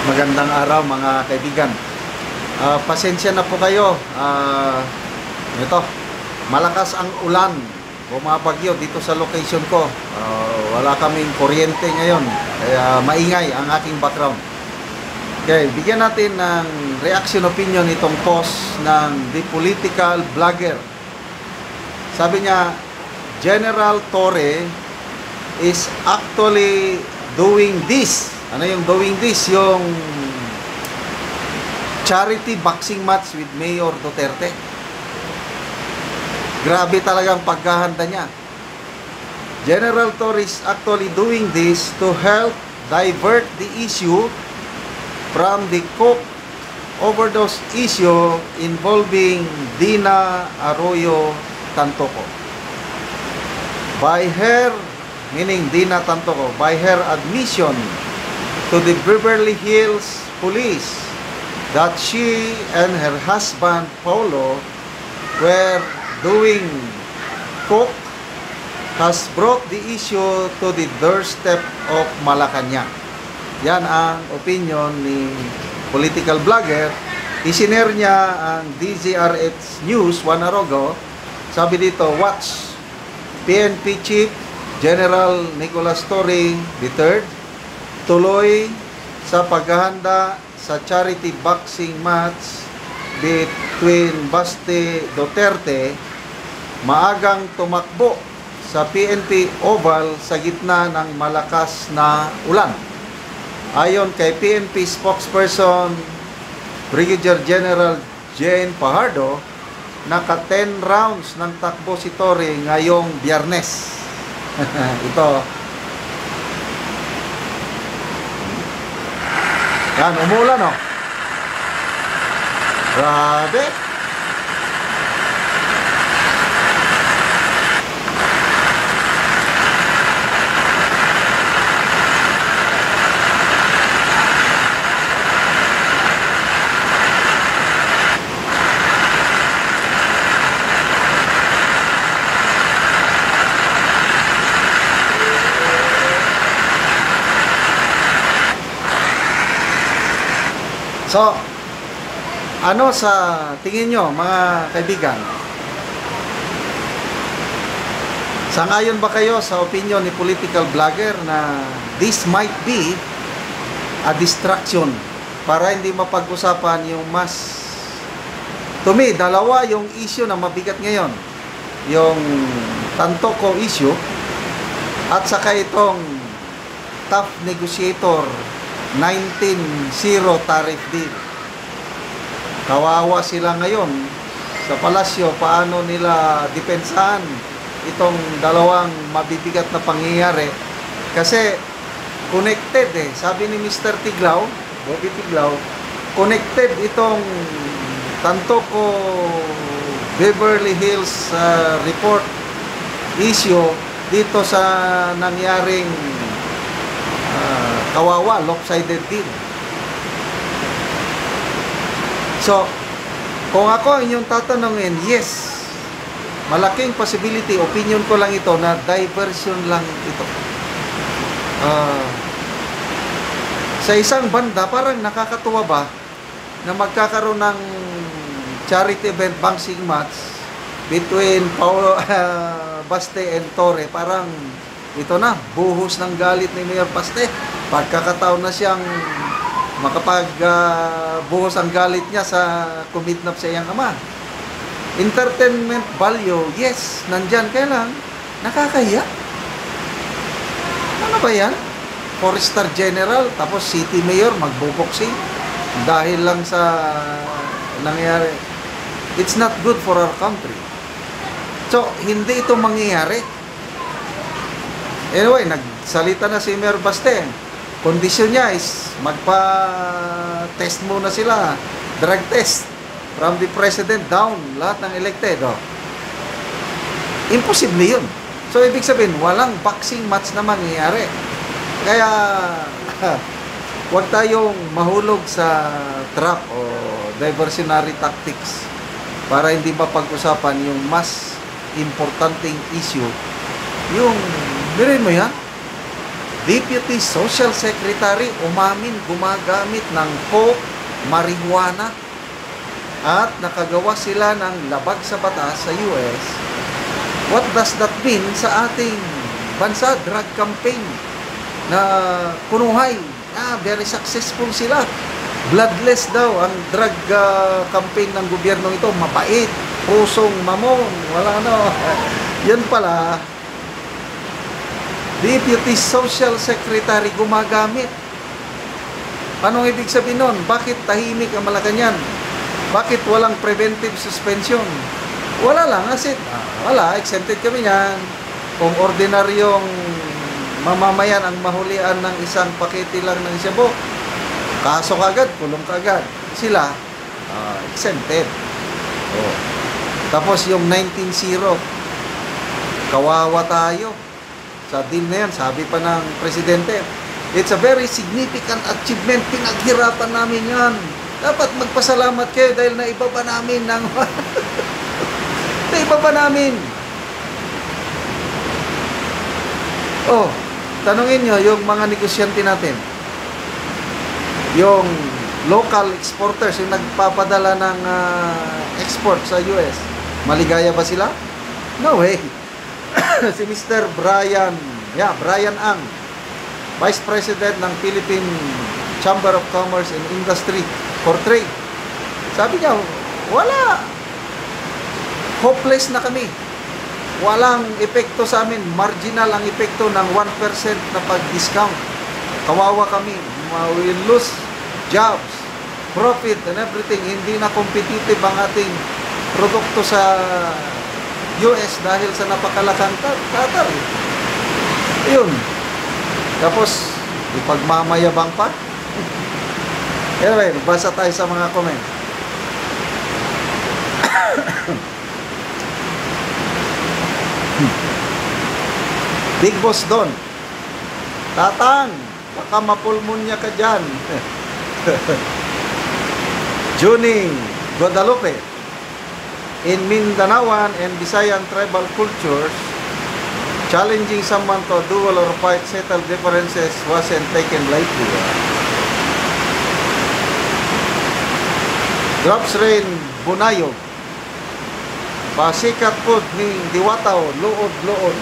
Magandang araw mga kaibigan. Pasensya na po kayo. Ito, malakas ang ulan. Bumabagyo dito sa location ko. Wala kaming kuryente ngayon. Kaya maingay ang aking background. Okay, bigyan natin ng reaction opinion itong post ng The Political Blogger. Sabi niya, General Torre is actually doing this. Ano yung doing this? Yung charity boxing match with Mayor Duterte. Grabe talagang paghahanda niya. General Torre is actually doing this to help divert the issue from the coke overdose issue involving Dina Arroyo Tantoco. By her, meaning Dina Tantoco, by her admission to the Beverly Hills Police that she and her husband Paulo were doing coke has brought the issue to the doorstep of Malacanang. Yan ang opinion ni political blogger. Isinare niya ang DZRH News 1 hour ago. Sabi dito, watch PNP Chief General Nicolas Torre III tuloy sa paghahanda sa charity boxing match between Baste Duterte, maagang tumakbo sa PNP Oval sa gitna ng malakas na ulan. Ayon kay PNP spokesperson Brigadier General Jane Fajardo, naka 10 rounds ng takbo si Torre ngayong Biyernes. Ito. Yan, umulan, oh. Grabe. So, ano sa tingin nyo mga kaibigan? Sangayon ba kayo sa opinion ni political blogger na this might be a distraction para hindi mapag-usapan yung mas, to me, dalawa yung issue na mabigat ngayon, yung Tantoco issue at saka itong tough negotiator 19-0 tariff deal. Kawawa sila ngayon sa palasyo, paano nila depensahan itong dalawang mabibigat na pangyayari kasi connected sabi ni Mr. Tiglao, Bobby Tiglao, connected itong Tantoco Beverly Hills report issue dito sa nangyaring kawawa, lopsided deal. So, kung ako inyong tatanungin, yes, malaking possibility, opinion ko lang ito, na diversion lang ito. Sa isang banda, parang nakakatuwa ba na magkakaroon ng charity event boxing match between Paulo Baste and Torre. Parang ito na, buhos ng galit ni Mayor Baste. Pagkakataon na siyang makapag-buhos ang galit niya sa kumidnap sa iyang ama. Entertainment value, yes, nandyan. Kaya lang, nakakahiya. Ano ba yan? 4-star general, tapos city mayor, magbuboxing dahil lang sa nangyari. It's not good for our country. So, hindi ito mangyayari. Anyway, nagsalita na si Mayor Baste. Kondisyon niya is magpa-test muna sila. Drug test. From the president down. Lahat ng elected. Oh. Imposible yun. So, ibig sabihin, walang boxing match na mangyayari. Kaya, huwag tayong mahulog sa trap o diversionary tactics para hindi mapag-usapan yung mas importanteng issue. Yung, birin mo yan, Deputy Social Secretary umamin gumagamit ng coke, marijuana, at nakagawa sila ng labag sa batas sa US. What does that mean sa ating bansa? Drug campaign na punuhay. Very successful sila. Bloodless daw ang drug campaign ng gobyerno ito. Mabait, pusong mamon, wala no. Yan pala, Deputy Social Secretary gumagamit. Anong ibig sabihin nun? Bakit tahimik ang Malacanang? Bakit walang preventive suspension? Wala lang, asit. Wala, exempted kami yan. Kung ordinaryong mamamayan ang mahulian ng isang pakete lang ng shabu, kaso kagad, kulong kagad. Sila, exempted. Tapos yung 19-0, kawawa tayo. Sa deal na yan, sabi pa ng presidente, it's a very significant achievement. Pinaghirapan namin yan. Dapat magpasalamat kayo dahil naibaba namin ng naibaba namin. Tanungin nyo yung mga negosyante natin. Yung local exporters, yung nagpapadala ng export sa US. Maligaya ba sila? No way. Si Mr. Brian Ang, Vice President ng Philippine Chamber of Commerce and Industry for Trade. Sabi niya, wala. Hopeless na kami. Walang epekto sa amin. Marginal ang epekto ng 1% na pag-discount. Kawawa kami. We will lose jobs, profit, and everything. Hindi na competitive ang ating produkto sa US dahil sa napakalakang tatar. Yun. Tapos, ipagmamayabang pa. Anyway, basa tayo sa mga comment. Big Boss Don, Tatang, baka mapulmonya ka dyan. Juning Guadalupe, in Mindanaoan and Visayan tribal cultures, challenging someone to duel or fight settle differences wasn't taken lightly. Drops Rain Bunayog, pasikat po ni Diwataw, luod-luod.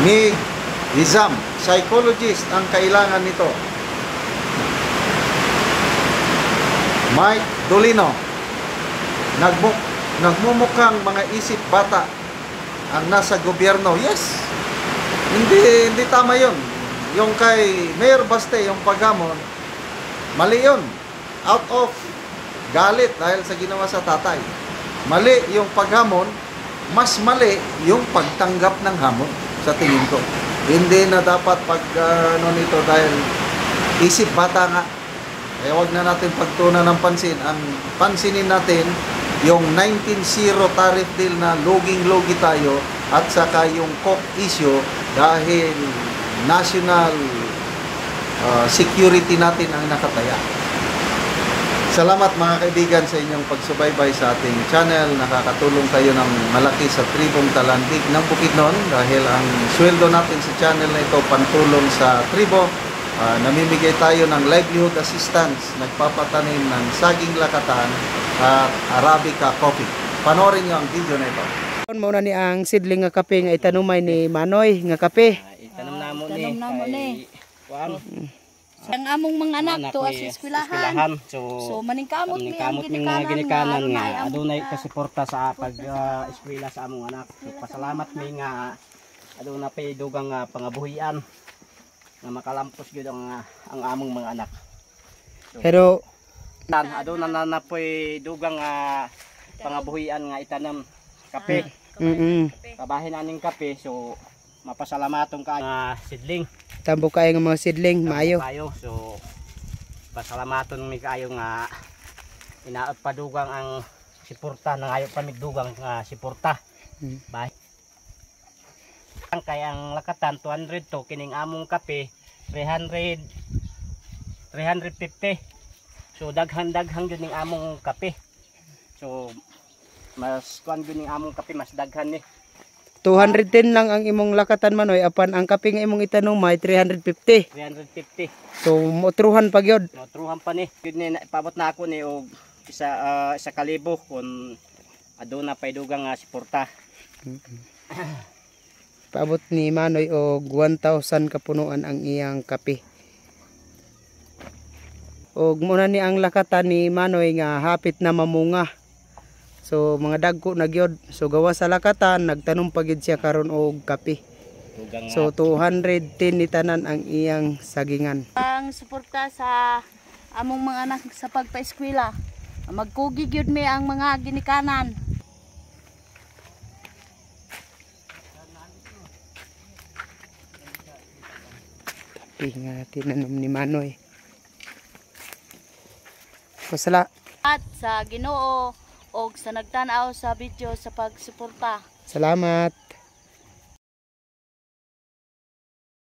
Mig Izam, psychologist ang kailangan nito. Mike Dolino, nagmumukhang mga isip bata ang nasa gobyerno. Yes, hindi tama yun. Yung kay Mayor Baste, yung paghamon, mali yun. Out of galit dahil sa ginawa sa tatay. Mali yung paghamon, mas mali yung pagtanggap ng hamon sa tingin ko. Hindi na dapat nito dahil isip bata nga. Kaya wag na natin pagtunan ng pansin. Ang pansinin natin yung 19-0 tariff deal na loging-logi tayo at saka yung coke issue dahil national security natin ang nakataya. Salamat mga kaibigan sa inyong pagsubaybay sa ating channel. Nakakatulong kayo ng malaki sa tribong Talandig ng Bukidnon dahil ang sweldo natin sa channel na ito pantulong sa tribo. Namimigay tayo ng livelihood assistance, nagpapatanim ng saging lakatan at Arabica coffee. Panoorin nyo ang video na ito. Muna ni ang sidling nga kape nga itanumay ni Manoy nga kape. Itanong namo ni. Ang among mga anak to as eskwelahan. So maningkamot mi ang ginikanan nga adunay kasuporta sa pag-eskwela sa among anak. So, pasalamat mi nga aduna pay dugang pangabuhian nga makalampos gyud ang among mga anak. So, Pero aduna na poy dugang pangabuhian nga itanam kape. Kabahin aning kape, so mapasalamaton ka sidling. tambo kayo ng mga sidling, maayo. So pasalamaton mi kayo nga inaot padugang ang siporta nang ayo pamigdugang siporta. Bye. Ang kayang lakatan 200 to kining among kape 350. So daghan-daghang yun ning among kape. So mas kuan gyud ning among kape mas daghan ni. 210 lang ang imong lakatan Manoy, apan ang kape nga imong itanumay 350. 350. So motruhan pa gyud. Motruhan pa ni. Gyud ni paabot na ako ni og isa kalibo kun aduna pay dugang nga suporta. Paabot ni Manoy og 1,000 kapunuan ang iyang kape. Og muna ni ang lakatan ni Manoy nga hapit na mamunga. So mga dagko na gyud. So gawa sa lakatan nagtanom pa gyud siya karon og kape. Dugang So 210 ni tanan ang iyang sagingan. Ang suporta sa among mga anak sa pagpa-eskwela. Magkugi gyud mi ang mga ginikanan. Kape nga tinanom ni Manoy. Pasala. At sa Ginoo og sa nagtan-aw sa video sa pagsuporta. Salamat.